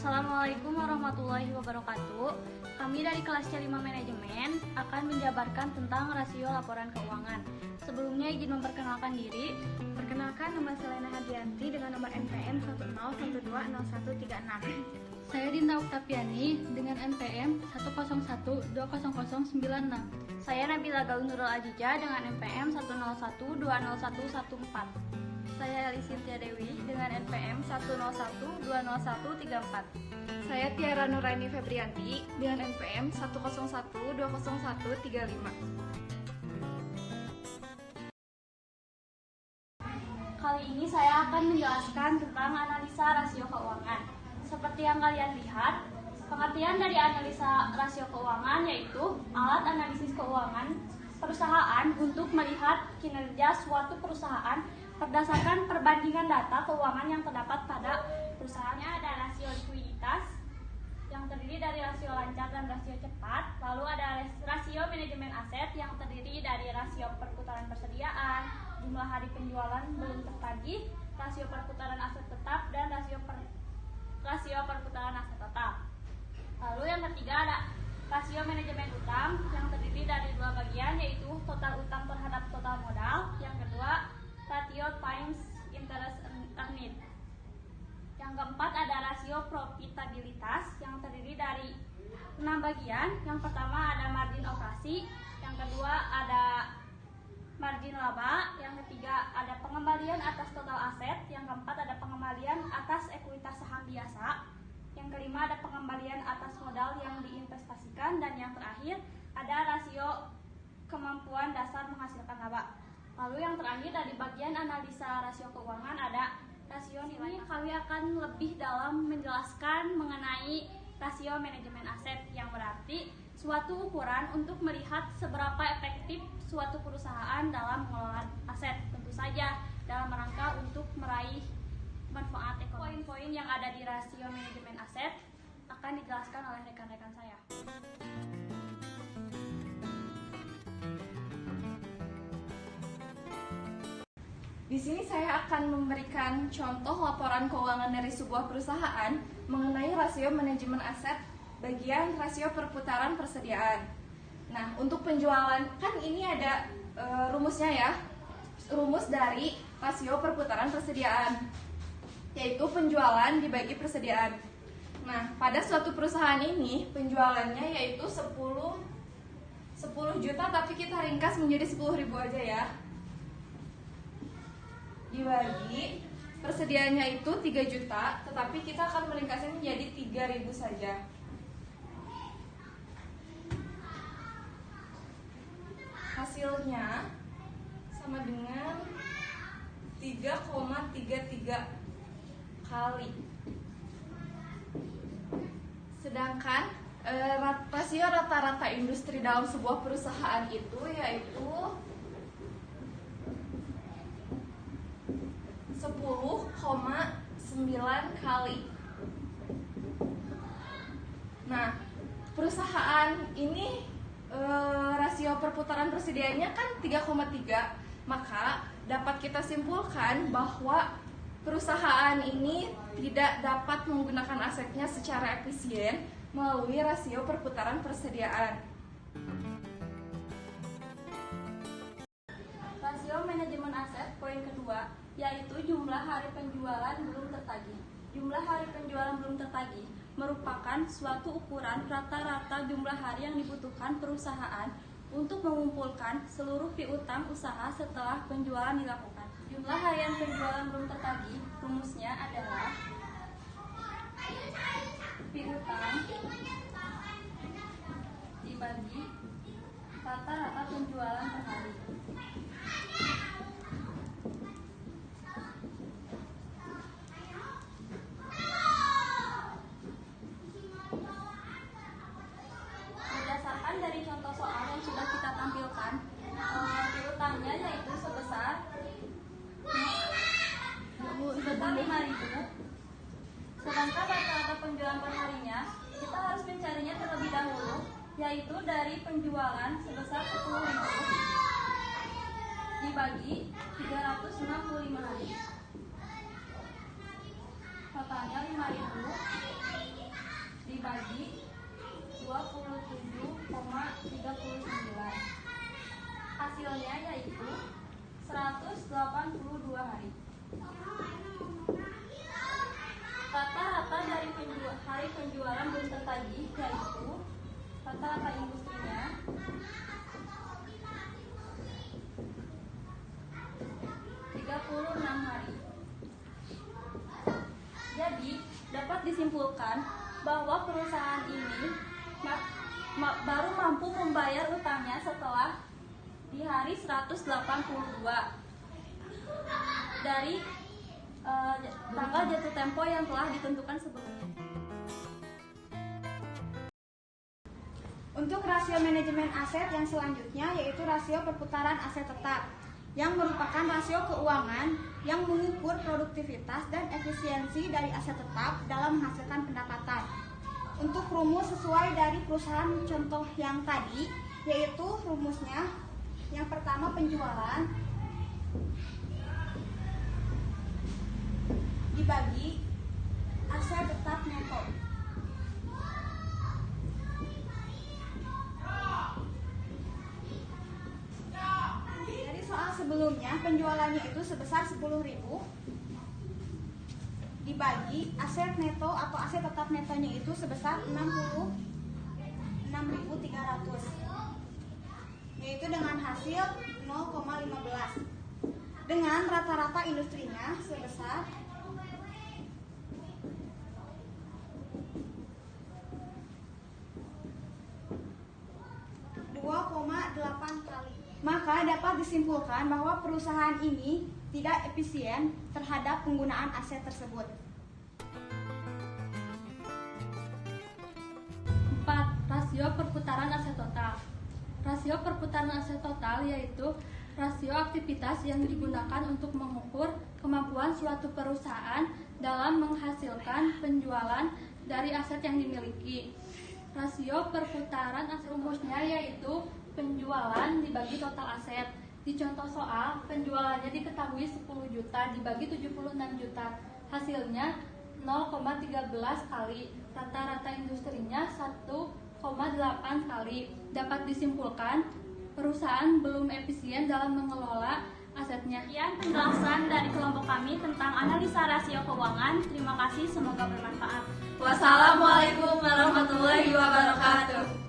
Assalamualaikum warahmatullahi wabarakatuh. Kami dari kelas C5 Manajemen akan menjabarkan tentang rasio laporan keuangan. Sebelumnya izin memperkenalkan diri. Perkenalkan, nama Selena Hadianti dengan nomor NPM 101200136. Saya Dinda Oktaviani dengan NPM 101200096. Saya Nabila Gaul Nurul Ajija dengan NPM 101201114. Saya Elisintia Dewi dengan NPM 101200134. Saya Tiara Nuraini Febrianti dengan NPM 101200135. Kali ini saya akan menjelaskan tentang analisa rasio keuangan. Seperti yang kalian lihat, pengertian dari analisa rasio keuangan yaitu alat analisis keuangan perusahaan untuk melihat kinerja suatu perusahaan berdasarkan perbandingan data keuangan yang terdapat pada perusahaannya. Ada rasio likuiditas yang terdiri dari rasio lancar dan rasio cepat. Lalu ada rasio manajemen aset yang terdiri dari rasio perputaran persediaan, jumlah hari penjualan belum tertagih, rasio perputaran aset tetap, dan rasio perputaran aset total. Lalu yang ketiga ada rasio manajemen utang yang terdiri dari dua bagian, yaitu total utang terhadap total modal. Yang kedua, ratio times interest earned. Yang keempat ada rasio profitabilitas yang terdiri dari 6 bagian. Yang pertama ada margin operasi, yang kedua ada margin laba, yang ketiga ada pengembalian atas total aset, yang keempat ada pengembalian atas ekuitas saham biasa, yang kelima ada pengembalian atas modal yang diinvestasikan, dan yang terakhir ada rasio kemampuan dasar menghasilkan laba. Lalu yang terakhir dari bagian analisa rasio keuangan ada rasio nilai. Kami akan lebih dalam menjelaskan mengenai rasio manajemen aset, yang berarti suatu ukuran untuk melihat seberapa efektif suatu perusahaan dalam mengelola aset, tentu saja dalam rangka untuk meraih manfaat ekonomi. Poin-poin yang ada di rasio manajemen aset akan dijelaskan oleh rekan-rekan saya. Di sini saya akan memberikan contoh laporan keuangan dari sebuah perusahaan mengenai rasio manajemen aset bagian rasio perputaran persediaan. Nah, untuk penjualan, kan ini ada rumusnya ya, rumus dari rasio perputaran persediaan, yaitu penjualan dibagi persediaan. Nah, pada suatu perusahaan ini penjualannya yaitu 10 juta, tapi kita ringkas menjadi 10.000 aja ya. Dibagi persediaannya itu 3 juta, tetapi kita akan meringkasnya menjadi 3.000 saja. Hasilnya sama dengan 3,33 kali. Sedangkan rasio rata-rata industri dalam sebuah perusahaan itu yaitu 10,9 kali. Nah, perusahaan ini rasio perputaran persediaannya kan 3,3, maka dapat kita simpulkan bahwa perusahaan ini tidak dapat menggunakan asetnya secara efisien melalui rasio perputaran persediaan. Rasio manajemen aset poin kedua yaitu jumlah hari penjualan belum tertagih. Jumlah hari penjualan belum tertagih merupakan suatu ukuran rata-rata jumlah hari yang dibutuhkan perusahaan untuk mengumpulkan seluruh piutang usaha setelah penjualan dilakukan. Jumlah harian penjualan belum tertagih rumusnya adalah piutang dibagi rata-rata penjualan per hari. Berdasarkan dari contoh soal yang sudah kita tampilkan, piutangnya yaitu sebesar 5.000. Sedangkan rata-rata penjualan per harinya kita harus mencarinya terlebih dahulu, yaitu dari penjualan sebesar 10.000 dibagi 365 hari. Totalnya 5.000 hari. Jadi, dapat disimpulkan bahwa perusahaan ini baru mampu membayar utangnya setelah di hari 182 dari tanggal jatuh tempo yang telah ditentukan sebelumnya. Untuk rasio manajemen aset yang selanjutnya yaitu rasio perputaran aset tetap, yang merupakan rasio keuangan yang mengukur produktivitas dan efisiensi dari aset tetap dalam menghasilkan pendapatan. Untuk rumus sesuai dari perusahaan contoh yang tadi, yaitu rumusnya yang pertama penjualan dibagi aset tetap neto. Dari soal sebelumnya, penjualannya itu sebesar 10.000 dibagi aset neto atau aset tetap netonya itu sebesar 66.300, yaitu dengan hasil 0,15 dengan rata-rata industrinya sebesar 2,8 kali. Maka dapat disimpulkan bahwa perusahaan ini tidak efisien terhadap penggunaan aset tersebut. 4. Rasio perputaran aset total. Rasio perputaran aset total yaitu rasio aktivitas yang digunakan untuk mengukur kemampuan suatu perusahaan dalam menghasilkan penjualan dari aset yang dimiliki. Rasio perputaran aset rumusnya yaitu penjualan dibagi total aset. Di contoh soal, penjualannya diketahui 10 juta dibagi 76 juta. Hasilnya 0,13 kali. Rata-rata industrinya 1,8 kali. Dapat disimpulkan, perusahaan belum efisien dalam mengelola asetnya. Sekian penjelasan dari kelompok kami tentang analisa rasio keuangan. Terima kasih, semoga bermanfaat. Wassalamualaikum warahmatullahi wabarakatuh.